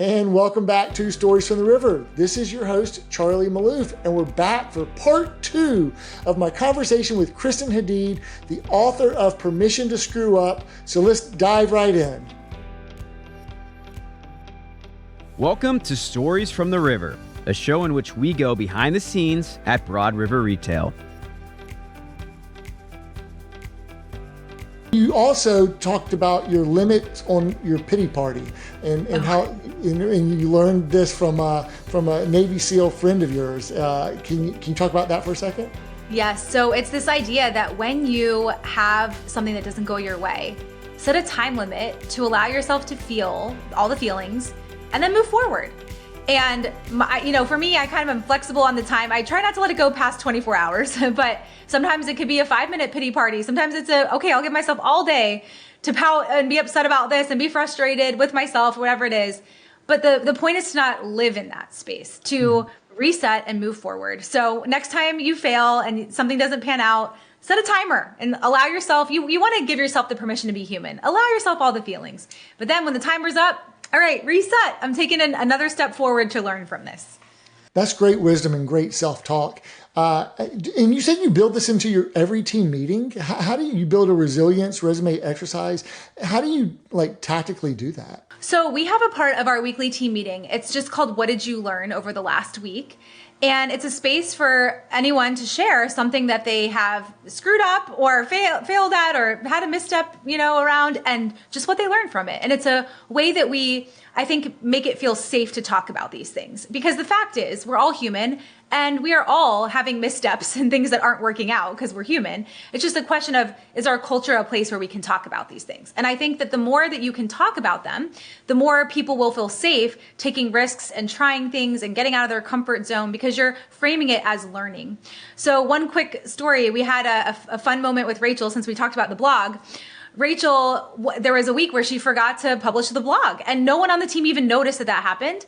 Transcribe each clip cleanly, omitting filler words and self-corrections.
And welcome back to Stories from the River. This is your host, Charlie Malouf, and we're back for part 2 of my conversation with Kristen Hadeed, the author of Permission to Screw Up. So let's dive right in. Welcome to Stories from the River, a show in which we go behind the scenes at Broad River Retail. You also talked about your limits on your pity party and how and you learned this from a Navy SEAL friend of yours. Can you talk about that for a second? Yes. So it's this idea that when you have something that doesn't go your way, set a time limit to allow yourself to feel all the feelings and then move forward. And for me, I kind of am flexible on the time. I try not to let it go past 24 hours, but sometimes it could be a 5-minute pity party. Sometimes it's okay, I'll give myself all day to pout and be upset about this and be frustrated with myself, whatever it is. But the point is to not live in that space, to reset and move forward. So next time you fail and something doesn't pan out, set a timer and allow yourself, you want to give yourself the permission to be human. Allow yourself all the feelings. But then when the timer's up, all right, reset. I'm taking another step forward to learn from this. That's great wisdom and great self-talk. And you said you build this into your every team meeting. How do you build a resilience resume exercise? How do you tactically do that? So we have a part of our weekly team meeting. It's just called What Did You Learn Over the Last Week? And it's a space for anyone to share something that they have screwed up or failed at or had a misstep, around, and just what they learned from it. And it's a way that we, I think, make it feel safe to talk about these things. Because the fact is, we're all human and we are all having missteps and things that aren't working out because we're human. It's just a question of, is our culture a place where we can talk about these things? And I think that the more that you can talk about them, the more people will feel safe taking risks and trying things and getting out of their comfort zone because you're framing it as learning. So one quick story, we had a fun moment with Rachel since we talked about the blog. Rachel, there was a week where she forgot to publish the blog and no one on the team even noticed that happened.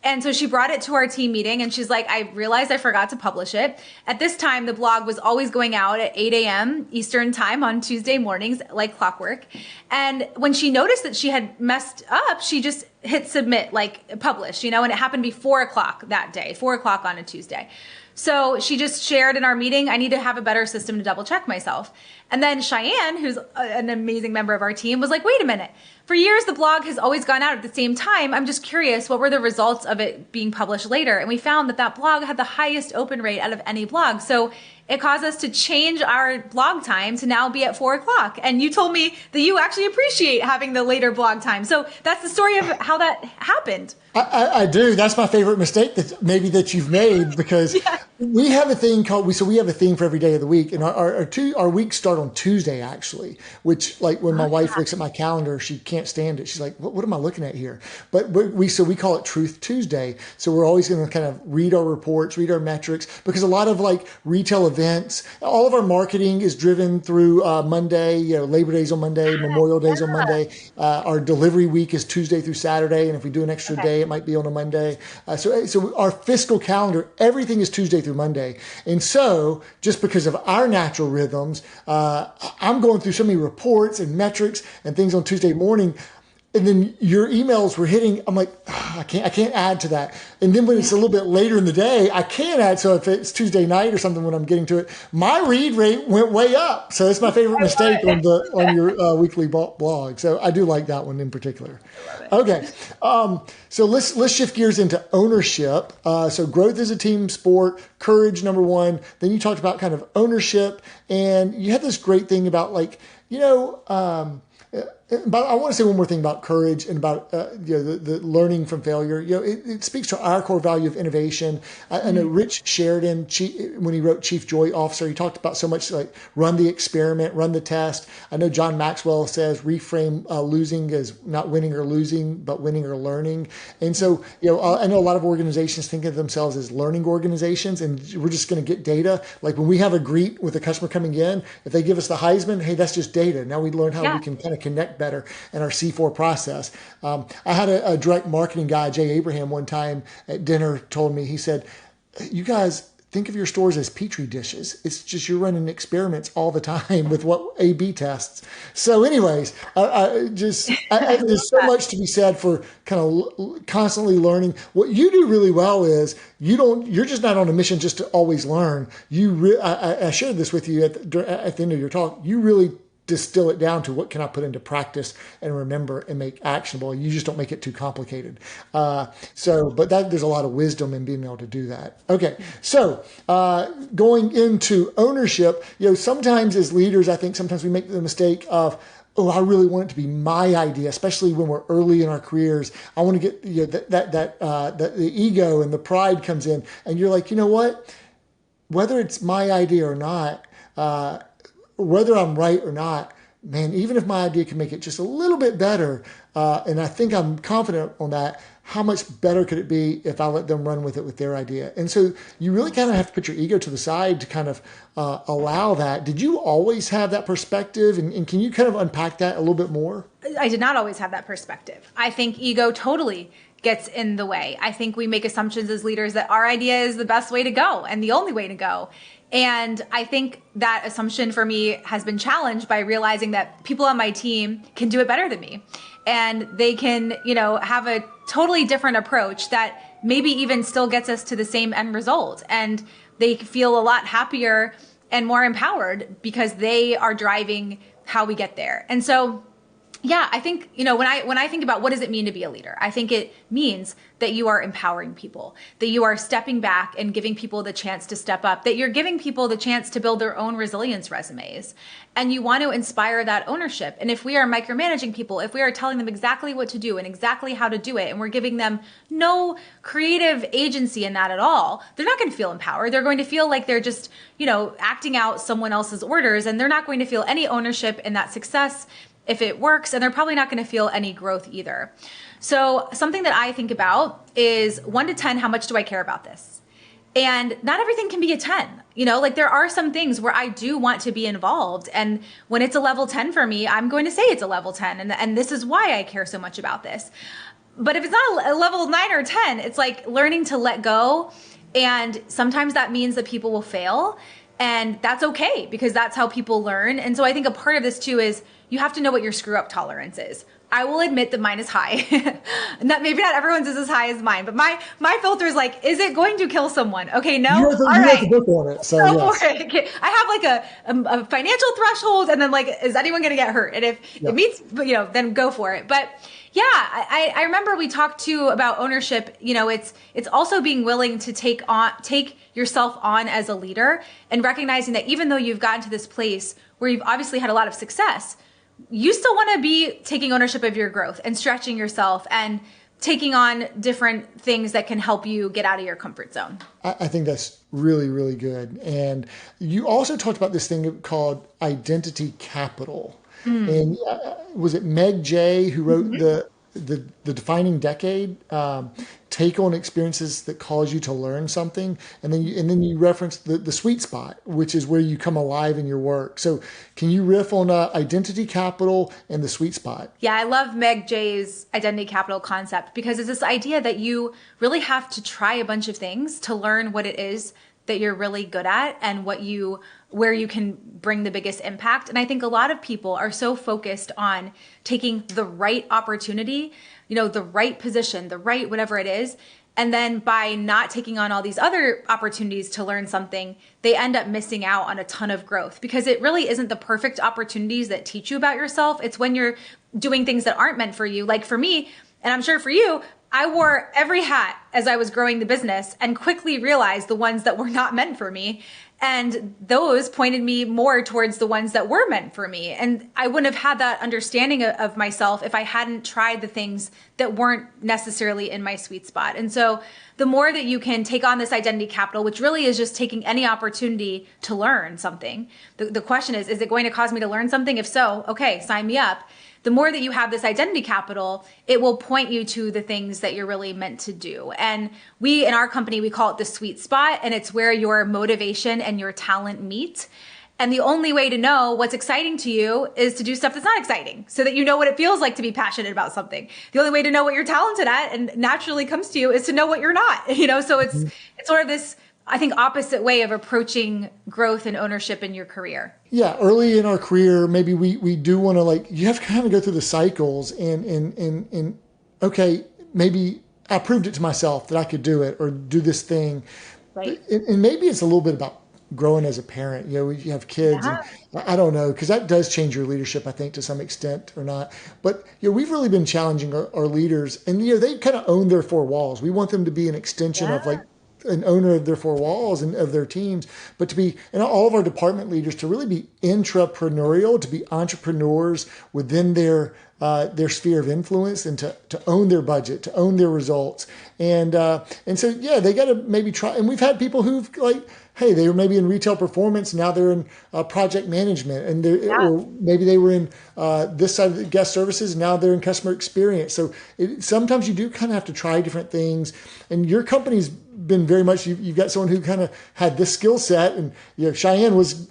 And so she brought it to our team meeting and she's like, I realized I forgot to publish it. At this time, the blog was always going out at 8 a.m. Eastern time on Tuesday mornings, like clockwork. And when she noticed that she had messed up, she just hit submit, publish, and it happened to be 4 o'clock that day, 4 o'clock on a Tuesday. So she just shared in our meeting, I need to have a better system to double check myself. And then Cheyenne, who's an amazing member of our team, was like, wait a minute. For years, the blog has always gone out at the same time. I'm just curious, what were the results of it being published later? And we found that blog had the highest open rate out of any blog. So it caused us to change our blog time to now be at 4 o'clock. And you told me that you actually appreciate having the later blog time. So that's the story of how that happened. I do. That's my favorite mistake that you've made because we have a thing called, we have a theme for every day of the week. And our weeks start on Tuesday, actually, which when my wife looks at my calendar, she can't stand it. She's like, what am I looking at here? But we call it Truth Tuesday. So we're always going to kind of read our reports, read our metrics, because a lot of retail events, all of our marketing is driven through Monday, Labor Day's on Monday, Memorial Day's on Monday. Our delivery week is Tuesday through Saturday. And if we do an extra day, it might be on a Monday. So our fiscal calendar, everything is Tuesday through Monday. And so just because of our natural rhythms, I'm going through so many reports and metrics and things on Tuesday morning. And then your emails were hitting. I'm like, I can't add to that. And then when it's a little bit later in the day, I can add. So if it's Tuesday night or something when I'm getting to it, my read rate went way up. So that's my favorite mistake on your weekly blog. So I do like that one in particular. Okay. So let's shift gears into ownership. So growth is a team sport, courage, number one. Then you talked about kind of ownership, and you had this great thing about but I want to say one more thing about courage and about the learning from failure. It speaks to our core value of innovation. I know Rich Sheridan, when he wrote Chief Joy Officer, he talked about so much run the experiment, run the test. I know John Maxwell says reframe losing as not winning or losing, but winning or learning. And so I know a lot of organizations think of themselves as learning organizations, and we're just going to get data. Like when we have a greet with a customer coming in, if they give us the Heisman, hey, that's just data. Now we learn how we can kind of connect better in our C4 process. I had a direct marketing guy, Jay Abraham, one time at dinner told me, he said, you guys, think of your stores as petri dishes. It's just you're running experiments all the time with what A/B tests. So, anyways, there's so much to be said for kind of constantly learning. What you do really well is you're just not on a mission just to always learn. I shared this with you at the end of your talk. You really distill it down to what can I put into practice and remember and make actionable. You just don't make it too complicated. But there's a lot of wisdom in being able to do that. Okay. So, going into ownership, sometimes as leaders, I think sometimes we make the mistake of, I really want it to be my idea, especially when we're early in our careers. I want to get the ego and the pride comes in, and you're like, you know what? Whether it's my idea or not, whether I'm right or not, man, even if my idea can make it just a little bit better, and I think I'm confident on that, how much better could it be if I let them run with it with their idea? And so you really kind of have to put your ego to the side to kind of allow that. Did you always have that perspective? And can you kind of unpack that a little bit more? I did not always have that perspective. I think ego totally gets in the way. I think we make assumptions as leaders that our idea is the best way to go and the only way to go. And I think that assumption for me has been challenged by realizing that people on my team can do it better than me. And they can, have a totally different approach that maybe even still gets us to the same end result. And they feel a lot happier and more empowered because they are driving how we get there. And so, yeah, I think, when I think about what does it mean to be a leader, I think it means that you are empowering people, that you are stepping back and giving people the chance to step up, that you're giving people the chance to build their own resilience resumes. And you want to inspire that ownership. And if we are micromanaging people, if we are telling them exactly what to do and exactly how to do it, and we're giving them no creative agency in that at all, they're not going to feel empowered. They're going to feel like they're just, acting out someone else's orders, and they're not going to feel any ownership in that success if it works, and they're probably not going to feel any growth either. So something that I think about is 1 to 10, how much do I care about this? And not everything can be a 10. There are some things where I do want to be involved. And when it's a level 10 for me, I'm going to say it's a level 10. And this is why I care so much about this. But if it's not a level 9 or 10, it's like learning to let go. And sometimes that means that people will fail. And that's okay, because that's how people learn. And so I think a part of this too is you have to know what your screw up tolerance is. I will admit that mine is high. Maybe not everyone's is as high as mine, but my filter is like, is it going to kill someone? Okay, no. You have the book on it, so yes. Okay. I have like a financial threshold, and then is anyone going to get hurt? And if it meets, then go for it. But yeah, I remember we talked too about ownership. It's also being willing to take yourself on as a leader, and recognizing that even though you've gotten to this place where you've obviously had a lot of success, you still want to be taking ownership of your growth and stretching yourself and taking on different things that can help you get out of your comfort zone. I think that's really, really good. And you also talked about this thing called identity capital. And was it Meg Jay who wrote the Defining Decade? Take on experiences that cause you to learn something, and then you referenced the sweet spot, which is where you come alive in your work. So can you riff on identity capital and the sweet spot? Yeah, I love Meg Jay's identity capital concept, because it's this idea that you really have to try a bunch of things to learn what it is that you're really good at and where you can bring the biggest impact. And I think a lot of people are so focused on taking the right opportunity, the right position, the right whatever it is. And then by not taking on all these other opportunities to learn something, they end up missing out on a ton of growth, because it really isn't the perfect opportunities that teach you about yourself. It's when you're doing things that aren't meant for you. Like for me, and I'm sure for you, I wore every hat as I was growing the business and quickly realized the ones that were not meant for me. And those pointed me more towards the ones that were meant for me. And I wouldn't have had that understanding of myself if I hadn't tried the things that weren't necessarily in my sweet spot. And so the more that you can take on this identity capital, which really is just taking any opportunity to learn something. The question is it going to cause me to learn something? If so, okay, sign me up. The more that you have this identity capital, it will point you to the things that you're really meant to do. And we, in our company, we call it the sweet spot, and it's where your motivation and your talent meet. And the only way to know what's exciting to you is to do stuff that's not exciting, so that you know what it feels like to be passionate about something. The only way to know what you're talented at and naturally comes to you is to know what you're not, so it's sort of this I think, opposite way of approaching growth and ownership in your career. Yeah, early in our career, maybe we do want to, like, you have to kind of go through the cycles and okay, maybe I proved it to myself that I could do it or do this thing. Right. And maybe it's a little bit about growing as a parent. You know, you have kids, and I don't know, because that does change your leadership, I think, to some extent or not. But, you know, we've really been challenging our leaders, and, you know, they kind of own their four walls. We want them to be an extension of, like, an owner of their four walls and of their teams, but to be, and all of our department leaders to really be intrapreneurial, to be entrepreneurs within their sphere of influence, and to own their budget, to own their results. And so, yeah, they got to maybe try. And we've had people who've, like, hey, they were maybe in retail performance, now they're in project management, and or maybe they were in this side of the guest services, now they're in customer experience. So sometimes you do kind of have to try different things. And your company's been very much, you've got someone who kind of had this skill set, and, you know, Cheyenne was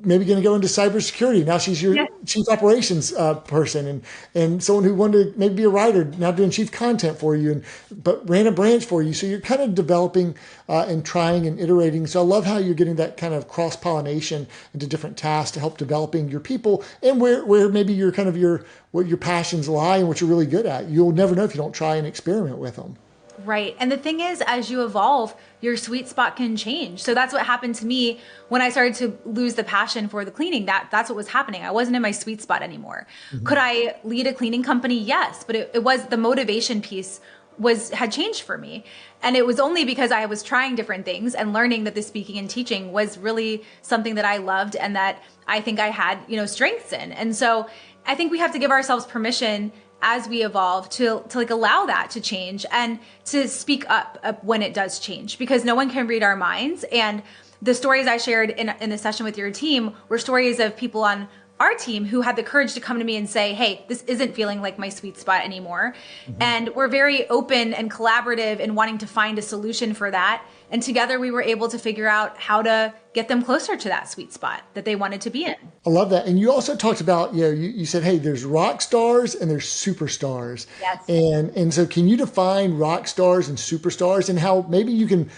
maybe going to go into cybersecurity. Now she's your chief operations person, and someone who wanted to maybe be a writer, now doing chief content for you, but ran a branch for you. So you're kind of developing and trying and iterating. So I love how you're getting that kind of cross-pollination into different tasks to help developing your people, and where maybe your kind of what your passions lie and what you're really good at. You'll never know if you don't try and experiment with them. Right. And the thing is, as you evolve, your sweet spot can change. So that's what happened to me when I started to lose the passion for the cleaning. That's what was happening. I wasn't in my sweet spot anymore. Mm-hmm. Could I lead a cleaning company? Yes. But it was the motivation piece had changed for me. And it was only because I was trying different things and learning that the speaking and teaching was really something that I loved and that I think I had, strengths in. And so I think we have to give ourselves permission as we evolve to like allow that to change and to speak up when it does change, because no one can read our minds. And the stories I shared in the session with your team were stories of people on our team who had the courage to come to me and say, hey, this isn't feeling like my sweet spot anymore. Mm-hmm. And we're very open and collaborative in wanting to find a solution for that. And together we were able to figure out how to get them closer to that sweet spot that they wanted to be in. I love that. And you also talked about, you said, hey, there's rock stars and there's superstars. Yes. And so can you define rock stars and superstars and how maybe you can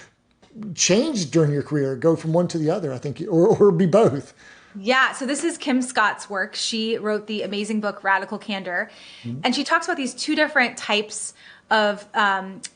change during your career, go from one to the other, I think, or be both? Yeah. So this is Kim Scott's work. She wrote the amazing book, Radical Candor. Mm-hmm. And she talks about these two different types of,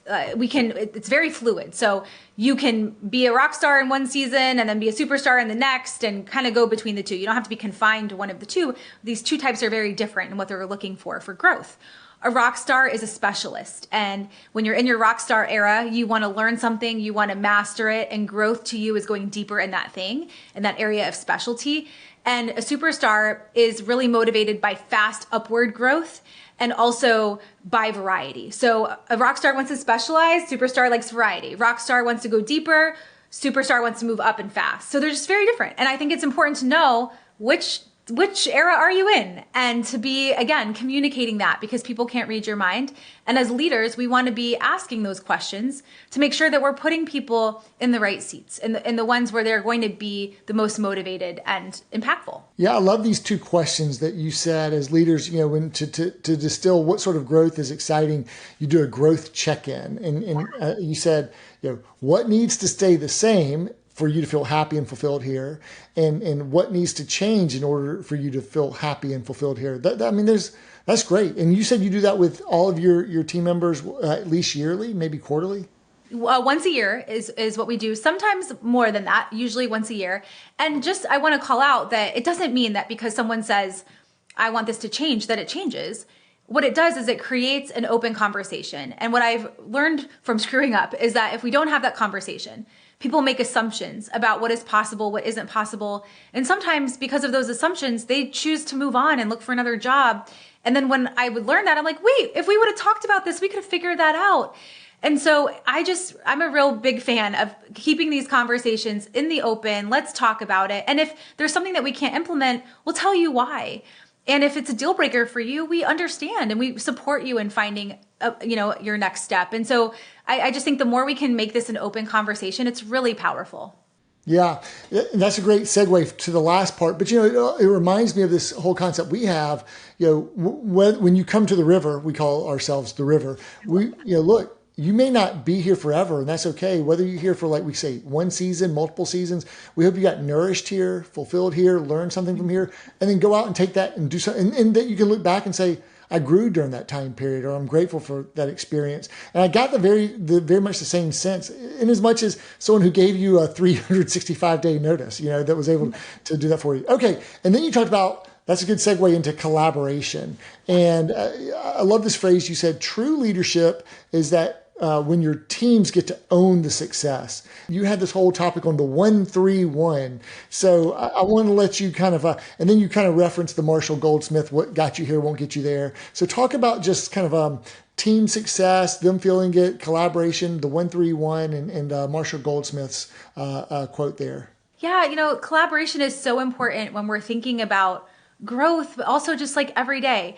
it's very fluid. So you can be a rock star in one season and then be a superstar in the next and kind of go between the two. You don't have to be confined to one of the two. These two types are very different in what they're looking for growth. A rock star is a specialist. And when you're in your rock star era, you want to learn something, you want to master it, and growth to you is going deeper in that thing, in that area of specialty. And a superstar is really motivated by fast upward growth and also by variety. So a rock star wants to specialize, superstar likes variety. Rock star wants to go deeper, superstar wants to move up and fast. So they're just very different. And I think it's important to know which era are you in, and to be, again, communicating that, because people can't read your mind. And as leaders, we want to be asking those questions to make sure that we're putting people in the right seats, in the ones where they're going to be the most motivated and impactful. Yeah, I love these two questions that you said as leaders, when to distill what sort of growth is exciting. You do a growth check-in, and you said, what needs to stay the same for you to feel happy and fulfilled here, and what needs to change in order for you to feel happy and fulfilled here. That's great. And you said you do that with all of your team members at least yearly, maybe quarterly? Once a year is what we do. Sometimes more than that, usually once a year. And just, I want to call out that it doesn't mean that because someone says, I want this to change, that it changes. What it does is it creates an open conversation. And what I've learned from screwing up is that if we don't have that conversation, people make assumptions about what is possible, what isn't possible. And sometimes because of those assumptions, they choose to move on and look for another job. And then when I would learn that, I'm like, wait, if we would have talked about this, we could have figured that out. And so I'm a real big fan of keeping these conversations in the open. Let's talk about it. And if there's something that we can't implement, we'll tell you why. And if it's a deal breaker for you, we understand and we support you in finding, your next step. And so I just think the more we can make this an open conversation, it's really powerful. Yeah, that's a great segue to the last part. But, it reminds me of this whole concept we have, when you come to the river, we call ourselves the river. Look, you may not be here forever, and that's okay. Whether you're here for, like we say, one season, multiple seasons, we hope you got nourished here, fulfilled here, learned something from here, and then go out and take that and do something, and that you can look back and say, I grew during that time period, or I'm grateful for that experience. And I got the very much the same sense, in as much as someone who gave you a 365-day notice, that was able to do that for you. Okay, and then you talked about, that's a good segue into collaboration. And I love this phrase you said, true leadership is that when your teams get to own the success. You had this whole topic on the 1-3-1. So I want to let you kind of, and then you kind of referenced the Marshall Goldsmith, what got you here won't get you there. So talk about just kind of team success, them feeling it, collaboration, the 1-3-1, and Marshall Goldsmith's quote there. Yeah, collaboration is so important when we're thinking about growth, but also just like every day.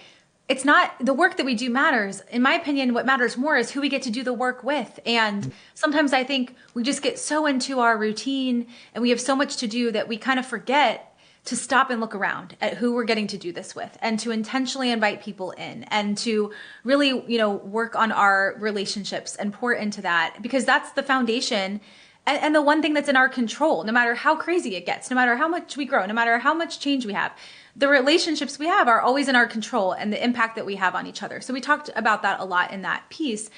It's not the work that we do matters. In my opinion, what matters more is who we get to do the work with. And sometimes I think we just get so into our routine and we have so much to do that we kind of forget to stop and look around at who we're getting to do this with, and to intentionally invite people in, and to really, work on our relationships and pour into that, because that's the foundation. And the one thing that's in our control, no matter how crazy it gets, no matter how much we grow, no matter how much change we have, the relationships we have are always in our control, and the impact that we have on each other. So we talked about that a lot in that piece.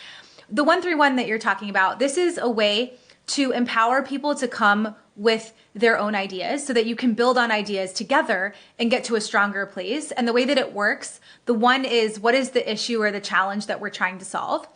The 1-3-1 that you're talking about, this is a way to empower people to come with their own ideas so that you can build on ideas together and get to a stronger place. And the way that it works, the 1 is, what is the issue or the challenge that we're trying to solve?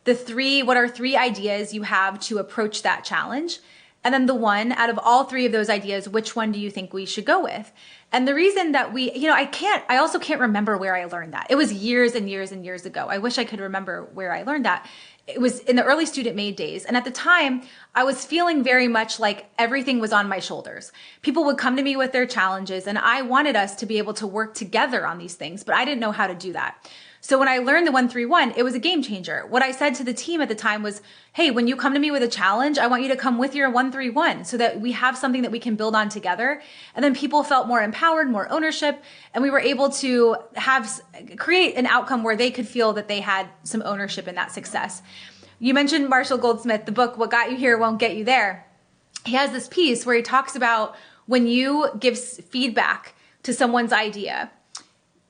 The 3, what are 3 ideas you have to approach that challenge? And then the 1, out of all 3 of those ideas, which one do you think we should go with? And the reason that I also can't remember where I learned that. It was years and years and years ago. I wish I could remember where I learned that. It was in the early student made days. And at the time, I was feeling very much like everything was on my shoulders. People would come to me with their challenges, and I wanted us to be able to work together on these things, but I didn't know how to do that. So when I learned the 1-3-1, it was a game changer. What I said to the team at the time was, hey, when you come to me with a challenge, I want you to come with your 1-3-1 so that we have something that we can build on together. And then people felt more empowered, more ownership, and we were able to create an outcome where they could feel that they had some ownership in that success. You mentioned Marshall Goldsmith, the book, What Got You Here Won't Get You There. He has this piece where he talks about when you give feedback to someone's idea,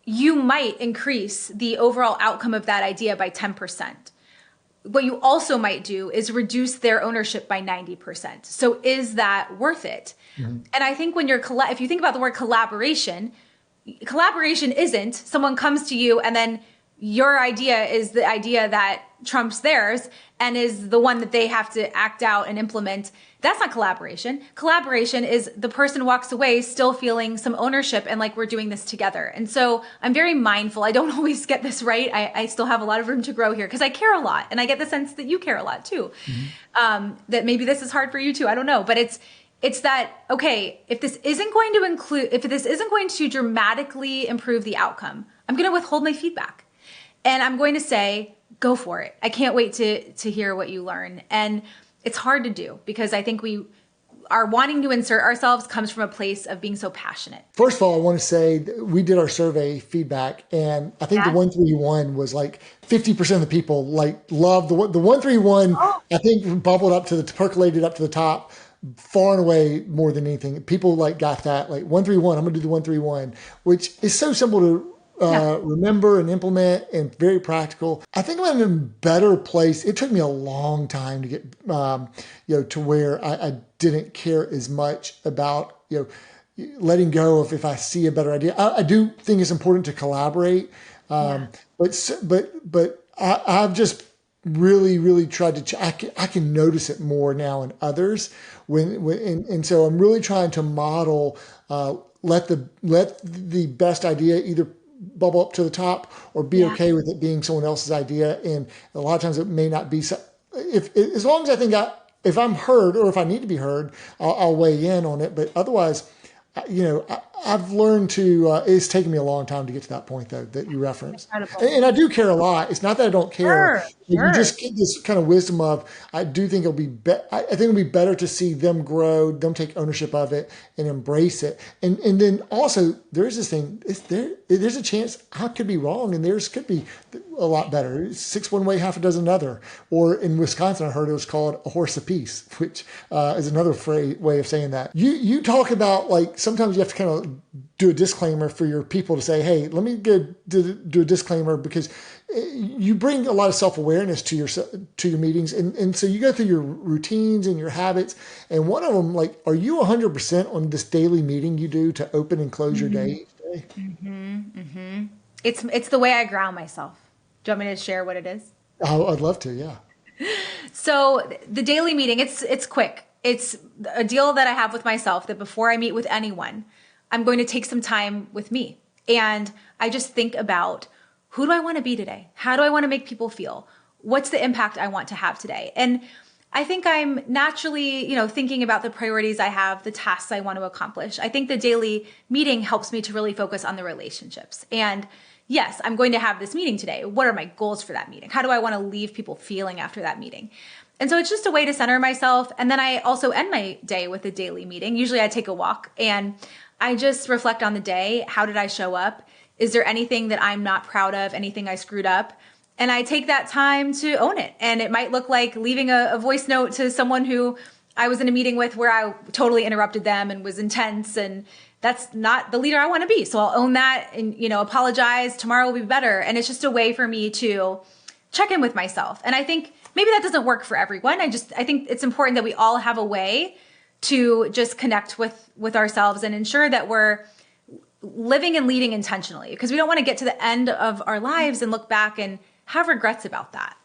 you might increase the overall outcome of that idea by 10%. What you also might do is reduce their ownership by 90%. So is that worth it? Mm-hmm. And I think when if you think about the word collaboration isn't someone comes to you and then your idea is the idea that trumps theirs and is the one that they have to act out and implement. That's not collaboration. Collaboration is the person walks away still feeling some ownership and like we're doing this together. And so I'm very mindful. I don't always get this right. I still have a lot of room to grow here because I care a lot. And I get the sense that you care a lot too. Mm-hmm. That maybe this is hard for you too. I don't know. But it's that, okay, if this isn't going to dramatically improve the outcome, I'm going to withhold my feedback. And I'm going to say, go for it. I can't wait to hear what you learn. And it's hard to do because I think we are wanting to insert ourselves comes from a place of being so passionate. First of all, I want to say we did our survey feedback, and I think the 1-3-1 was like 50% of the people loved the 1-3-1. Oh. I think percolated up to the top far and away more than anything. People got that 1-3-1. I'm going to do the 1-3-1, which is so simple to remember and implement and very practical. I think I'm in a better place. It took me a long time to get, to where I didn't care as much about, letting go of if I see a better idea. I do think it's important to collaborate. But I've just really, really tried to, I can notice it more now in others and so I'm really trying to model, let the best idea either bubble up to the top or be okay with it being someone else's idea. And a lot of times it may not be so, as long as I think if I'm heard or if I need to be heard, I'll weigh in on it. But otherwise, I've learned to, it's taken me a long time to get to that point though, that you referenced. Incredible. And I do care a lot. It's not that I don't care. Sure, You sure. just get this kind of wisdom of, I do think I think it'll be better to see them grow, them take ownership of it and embrace it. And then also there's this thing, there's a chance I could be wrong and theirs could be a lot better. It's 6 one way, half a dozen other. Or in Wisconsin, I heard it was called a horse apiece, which is another way of saying that. You talk about like, sometimes you have to kind of do a disclaimer for your people to say, hey, let me do a disclaimer, because you bring a lot of self-awareness to your meetings. And so you go through your routines and your habits. And one of them, like, are you 100% on this daily meeting you do to open and close your day? It's the way I ground myself. Do you want me to share what it is? Oh, I'd love to. Yeah. So the daily meeting, it's quick. It's a deal that I have with myself that before I meet with anyone, I'm going to take some time with me. And I just think about, who do I want to be today? How do I want to make people feel? What's the impact I want to have today? And I think I'm naturally, thinking about the priorities I have, the tasks I want to accomplish. I think the daily meeting helps me to really focus on the relationships. And yes, I'm going to have this meeting today. What are my goals for that meeting? How do I want to leave people feeling after that meeting? And so it's just a way to center myself. And then I also end my day with a daily meeting. Usually I take a walk and I just reflect on the day. How did I show up? Is there anything that I'm not proud of? Anything I screwed up? And I take that time to own it. And it might look like leaving a voice note to someone who I was in a meeting with where I totally interrupted them and was intense, and that's not the leader I want to be. So I'll own that and, apologize. Tomorrow will be better. And it's just a way for me to check in with myself. And I think maybe that doesn't work for everyone. I think it's important that we all have a way to just connect with ourselves and ensure that we're living and leading intentionally, because we don't want to get to the end of our lives and look back and have regrets about that.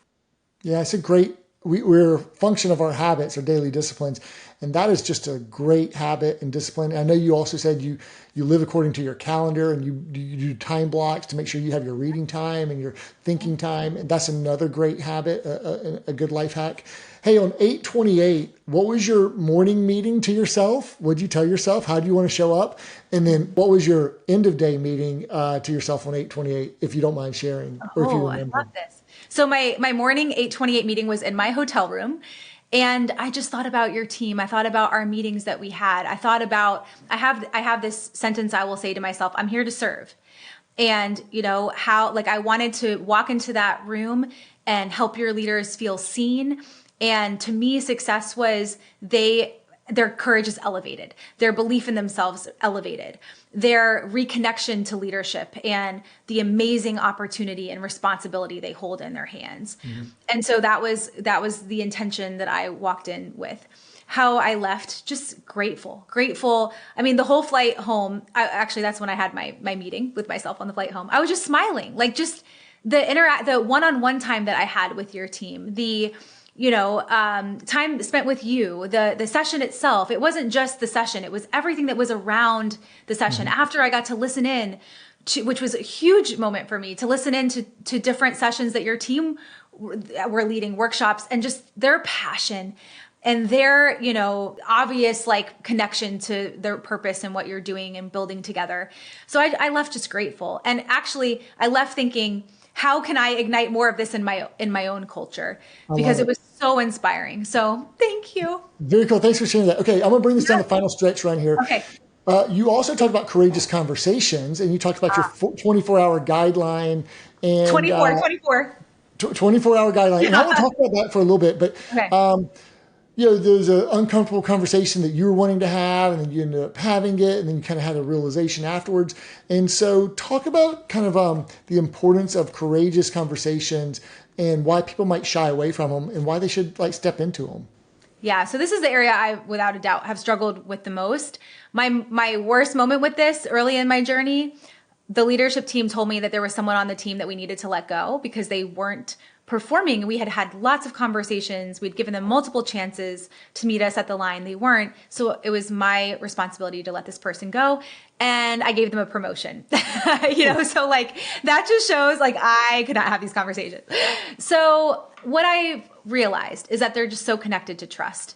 Yeah, it's a great, we're a function of our habits, our daily disciplines. And that is just a great habit and discipline. And I know you also said you live according to your calendar, and you do time blocks to make sure you have your reading time and your thinking time. And that's another great habit, a good life hack. Hey, on 8/28, what was your morning meeting to yourself? What'd you tell yourself? How do you want to show up? And then what was your end of day meeting to yourself on 8/28, if you don't mind sharing, or if you remember? I love this. So my morning 8/28 meeting was in my hotel room. And I just thought about your team. I thought about our meetings that we had. I thought about, I have this sentence I will say to myself, I'm here to serve. And how, like, I wanted to walk into that room and help your leaders feel seen. And to me, success was their courage is elevated, their belief in themselves elevated, their reconnection to leadership and the amazing opportunity and responsibility they hold in their hands. Mm-hmm. And so that was the intention that I walked in with. How I left, just grateful. I mean, the whole flight home, actually, that's when I had my meeting with myself on the flight home. I was just smiling, like just the one-on-one time that I had with your team, the time spent with you, the session itself. It wasn't just the session. It was everything that was around the session. Mm-hmm. After I got to listen in to, which was a huge moment for me, to listen in to different sessions that your team were leading, workshops, and just their passion and their, obvious like connection to their purpose and what you're doing and building together. So I left just grateful. And actually I left thinking, how can I ignite more of this in my own culture? Because it was so inspiring. So thank you. Very cool. Thanks for sharing that. Okay, I'm going to bring this down the final stretch right here. Okay. You also talked about courageous conversations, and you talked about your 24-hour guideline. And 24. 24-hour guideline. Yeah. And I want to talk about that for a little bit. But okay. There's an uncomfortable conversation that you were wanting to have, and then you ended up having it, and then you kind of had a realization afterwards. And so talk about kind of the importance of courageous conversations and why people might shy away from them and why they should step into them. Yeah, so this is the area I, without a doubt, have struggled with the most. My worst moment with this early in my journey, the leadership team told me that there was someone on the team that we needed to let go because they weren't performing. We had lots of conversations. We'd given them multiple chances to meet us at the line. They weren't. So it was my responsibility to let this person go. And I gave them a promotion, so that just shows I could not have these conversations. So what I realized is that they're just so connected to trust.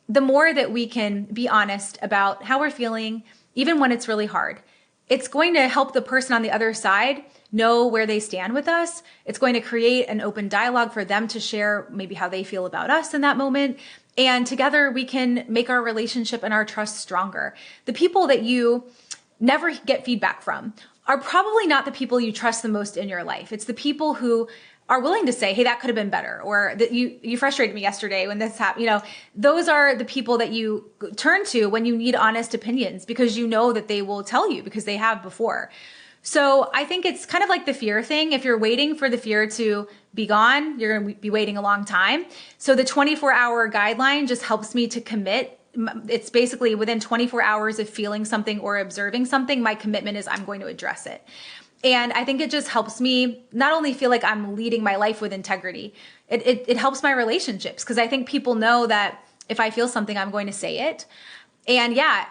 The more that we can be honest about how we're feeling even when it's really hard. It's going to help the person on the other side know where they stand with us. It's going to create an open dialogue for them to share maybe how they feel about us in that moment. And together we can make our relationship and our trust stronger. The people that you never get feedback from are probably not the people you trust the most in your life. It's the people who are willing to say, hey, that could have been better, or that you frustrated me yesterday when this happened. Those are the people that you turn to when you need honest opinions, because you know that they will tell you because they have before. So I think it's kind of like the fear thing. If you're waiting for the fear to be gone, you're going to be waiting a long time. So the 24-hour guideline just helps me to commit. It's basically within 24 hours of feeling something or observing something, my commitment is I'm going to address it. And I think it just helps me not only feel like I'm leading my life with integrity, it helps my relationships, because I think people know that if I feel something, I'm going to say it. And yeah,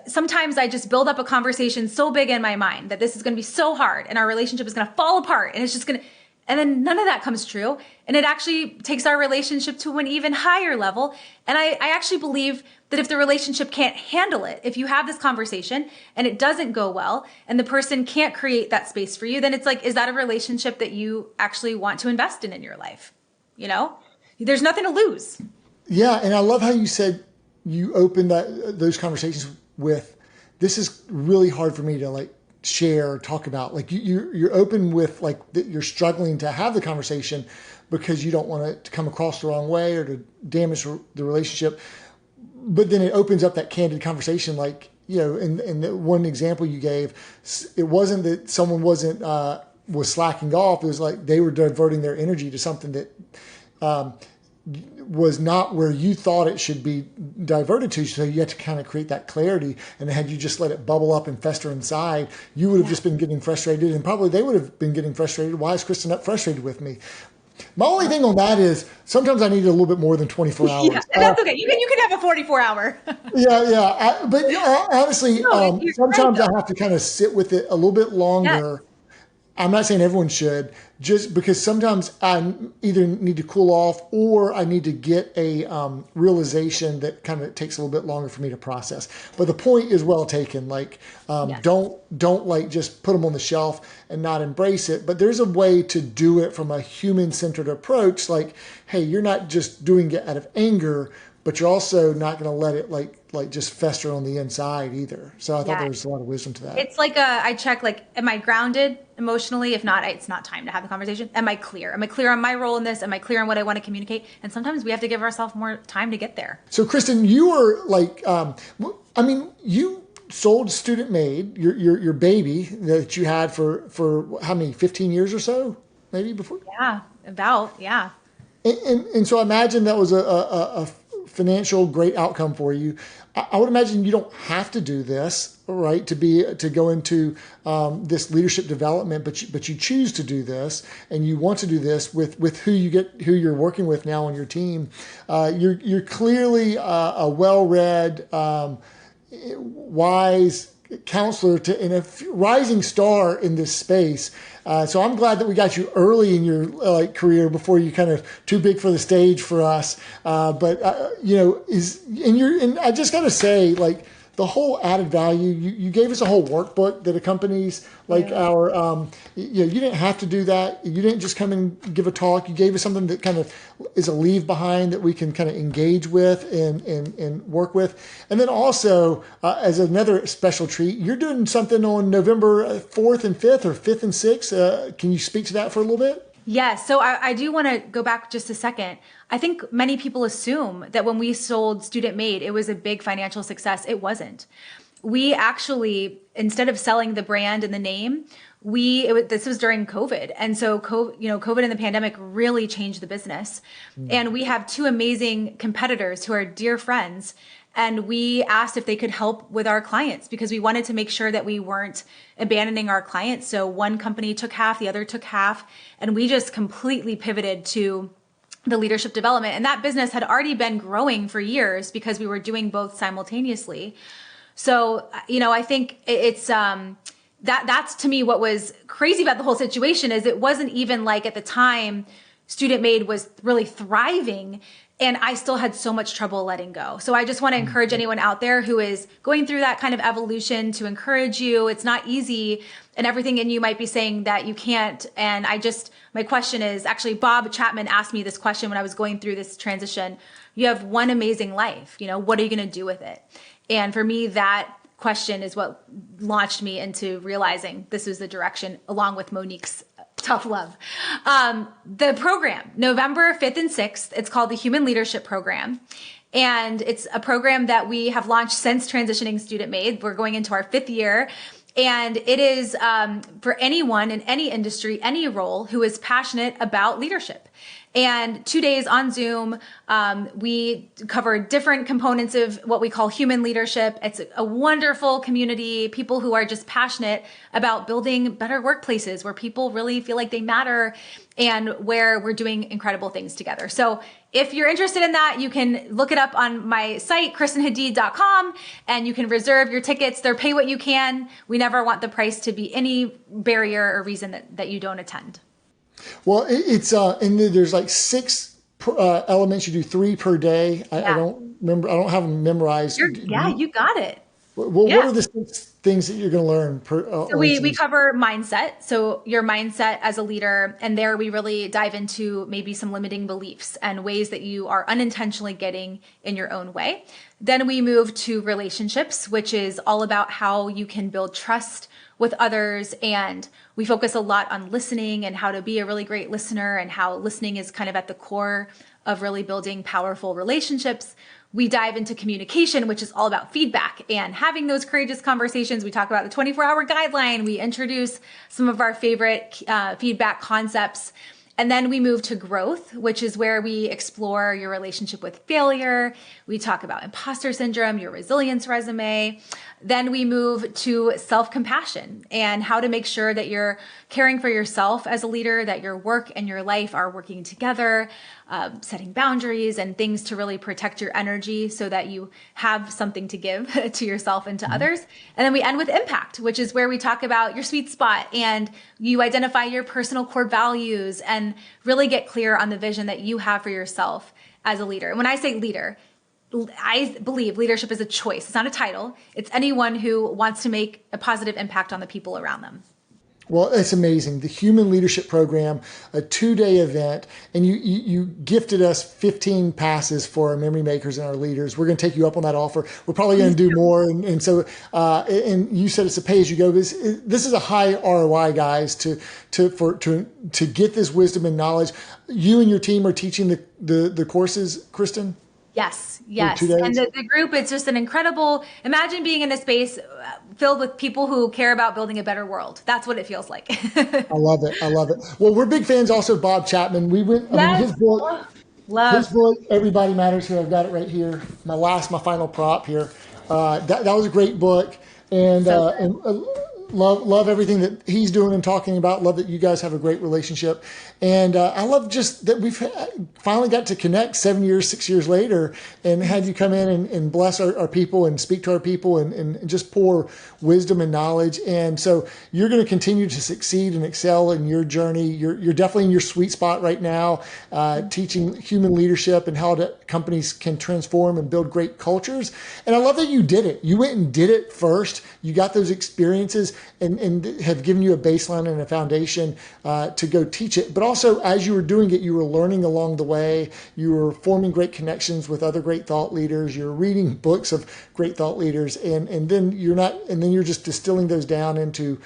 sometimes I just build up a conversation so big in my mind that this is going to be so hard and our relationship is going to fall apart, and it's just going to, and then none of that comes true. And it actually takes our relationship to an even higher level. And I actually believe that if the relationship can't handle it, if you have this conversation and it doesn't go well and the person can't create that space for you, then it's like, is that a relationship that you actually want to invest in your life? There's nothing to lose. Yeah. And I love how you said you opened those conversations with, this is really hard for me to share or talk about. You're open with you're struggling to have the conversation because you don't want it to come across the wrong way or to damage the relationship. But then it opens up that candid conversation. In the one example you gave, it wasn't that someone was slacking off. It was like they were diverting their energy to something that was not where you thought it should be diverted to. So you had to kind of create that clarity. And had you just let it bubble up and fester inside, you would have just been getting frustrated, and probably they would have been getting frustrated. Why is Kristen not frustrated with me? My only thing on that is sometimes I need a little bit more than 24 hours. Yeah, that's okay. You can have a 44-hour. Yeah. Honestly, sometimes I have to kind of sit with it a little bit longer. Yes. I'm not saying everyone should, just because sometimes I either need to cool off or I need to get a realization that kind of takes a little bit longer for me to process. But the point is well taken. Yes. Don't just put them on the shelf and not embrace it. But there's a way to do it from a human-centered approach. Hey, you're not just doing it out of anger, but you're also not going to let it just fester on the inside either. So I thought there was a lot of wisdom to that. It's I check, am I grounded emotionally? If not, it's not time to have the conversation. Am I clear? Am I clear on my role in this? Am I clear on what I want to communicate? And sometimes we have to give ourselves more time to get there. So Kristen, you were you sold Student Made, your baby that you had for how many, 15 years or so, maybe before? Yeah, about. And so I imagine that was a financial great outcome for you. I would imagine you don't have to do this, right, to go into this leadership development, but you choose to do this, and you want to do this with who you're working with now on your team. You're clearly a well-read, wise counselor and a rising star in this space. So I'm glad that we got you early in your career before you kind of too big for the stage for us. And I just got to say, the whole added value, you gave us a whole workbook that accompanies our, you didn't have to do that. You didn't just come and give a talk. You gave us something that kind of is a leave behind that we can kind of engage with and work with. And then also, as another special treat, you're doing something on November 4th and 5th or 5th and 6th. Can you speak to that for a little bit? Yes. So I do want to go back just a second. I think many people assume that when we sold Student Made, it was a big financial success. It wasn't. We actually, instead of selling the brand and the name, this was during COVID. And so COVID and the pandemic really changed the business. And we have two amazing competitors who are dear friends. And we asked if they could help with our clients because we wanted to make sure that we weren't abandoning our clients. So one company took half, the other took half, and we just completely pivoted to the leadership development. And that business had already been growing for years because we were doing both simultaneously. So, I think it's that's to me what was crazy about the whole situation is it wasn't even at the time Student Made was really thriving, and I still had so much trouble letting go. So I just want to encourage anyone out there who is going through that kind of evolution to encourage you. It's not easy, and everything in you might be saying that you can't. And my question is, actually, Bob Chapman asked me this question when I was going through this transition. You have one amazing life. What are you going to do with it? And for me, that question is what launched me into realizing this was the direction, along with Monique's tough love. The program, November 5th and 6th, it's called the Human Leadership Program. And it's a program that we have launched since transitioning Student Made. We're going into our 5th year. And it is for anyone in any industry, any role who is passionate about leadership. And 2 days on Zoom, we cover different components of what we call human leadership. It's a wonderful community, people who are just passionate about building better workplaces where people really feel like they matter and where we're doing incredible things together. So if you're interested in that, you can look it up on my site, KristenHadeed.com, and you can reserve your tickets. They're pay what you can. We never want the price to be any barrier or reason that you don't attend. Well, it's and there's like 6 elements. You do 3 per day. I don't remember. I don't have them memorized. You got it. Well, what are the 6 things that you're going to learn? So we cover mindset. So your mindset as a leader, and there we really dive into maybe some limiting beliefs and ways that you are unintentionally getting in your own way. Then we move to relationships, which is all about how you can build trust with others. And we focus a lot on listening and how to be a really great listener, and how listening is kind of at the core of really building powerful relationships. We dive into communication, which is all about feedback and having those courageous conversations. We talk about the 24-hour guideline. We introduce some of our favorite feedback concepts. And then we move to growth, which is where we explore your relationship with failure. We talk about imposter syndrome, your resilience resume. Then we move to self-compassion and how to make sure that you're caring for yourself as a leader, that your work and your life are working together, setting boundaries and things to really protect your energy so that you have something to give to yourself and to others. And then we end with impact, which is where we talk about your sweet spot and you identify your personal core values and really get clear on the vision that you have for yourself as a leader. And when I say leader, I believe leadership is a choice. It's not a title. It's anyone who wants to make a positive impact on the people around them. Well, it's amazing. The Human Leadership Program, a 2-day event, and you gifted us 15 passes for our memory makers and our leaders. We're going to take you up on that offer. We're probably going to do more. And so, and you said it's a pay as you go. This is a high ROI, guys, to get this wisdom and knowledge. You and your team are teaching the courses, Kristen? Yes. And the group, it's just an incredible, imagine being in a space filled with people who care about building a better world. That's what it feels like. I love it. Well, we're big fans also of Bob Chapman. His book, Everybody Matters Here. I've got it right here. My final prop here. That was a great book. And, love everything that he's doing and talking about. Love that you guys have a great relationship. And I love just that we've finally got to connect 6 years later and had you come in and bless our people and speak to our people and just pour wisdom and knowledge. And so you're going to continue to succeed and excel in your journey. You're definitely in your sweet spot right now, teaching human leadership and how companies can transform and build great cultures. And I love that you did it. You went and did it first. You got those experiences and have given you a baseline and a foundation to go teach it. But also, as you were doing it, you were learning along the way. You were forming great connections with other great thought leaders. You're reading books of great thought leaders, and then you're just distilling those down into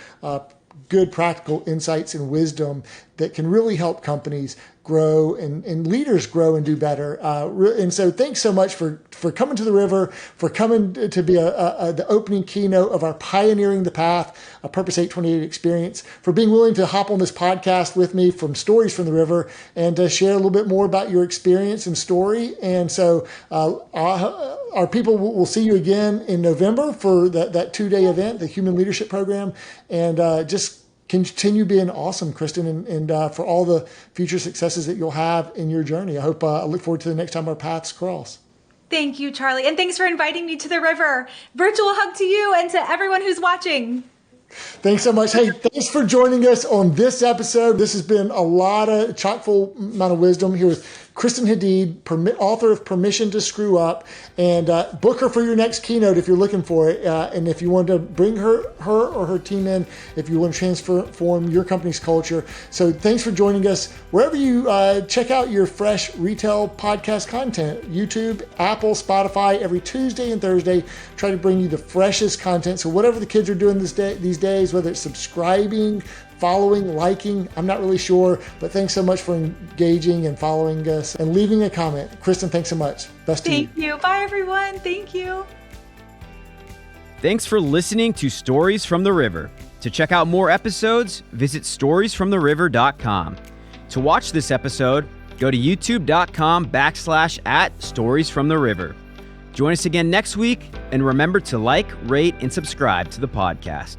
good practical insights and wisdom that can really help companies grow and leaders grow and do better. And so thanks so much for coming to the river, for coming to be the opening keynote of our Pioneering the Path, a Purpose 828 experience, for being willing to hop on this podcast with me from Stories from the River and to share a little bit more about your experience and story. And so our people will see you again in November for that 2-day event, the Human Leadership Program, and just continue being awesome, Kristen, and for all the future successes that you'll have in your journey. I look forward to the next time our paths cross. Thank you, Charlie. And thanks for inviting me to the river. Virtual hug to you and to everyone who's watching. Thanks so much. Hey, thanks for joining us on this episode. This has been a lot of chock-full amount of wisdom here with Kristen Hadeed, author of Permission to Screw Up, and book her for your next keynote if you're looking for it. And if you want to bring her or her team in, if you want to transform your company's culture. So thanks for joining us. Wherever you check out your fresh retail podcast content, YouTube, Apple, Spotify, every Tuesday and Thursday, try to bring you the freshest content. So whatever the kids are doing these days, whether it's subscribing, following, liking, I'm not really sure, but thanks so much for engaging and following us and leaving a comment. Kristen, thanks so much. Best to you. Thank you. Bye, everyone. Thank you. Thanks for listening to Stories from the River. To check out more episodes, visit storiesfromtheriver.com. To watch this episode, go to youtube.com/@storiesfromtheriver. Join us again next week, and remember to like, rate, and subscribe to the podcast.